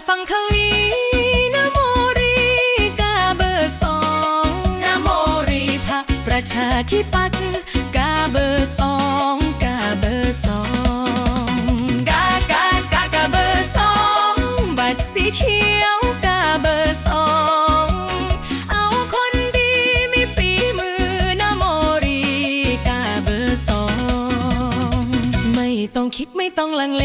ฟังคำนี้นะโมรีกาเบอร์สองนะโมรีพรรคประชาธิปัตย์กาเบอร์สองกาเบอร์สองกาเบอร์สองบัตรสีเขียวกาเบอร์สองเอาคนดีมีฝีมือนะโมรีกาเบอร์สองไม่ต้องคิดไม่ต้องลังเล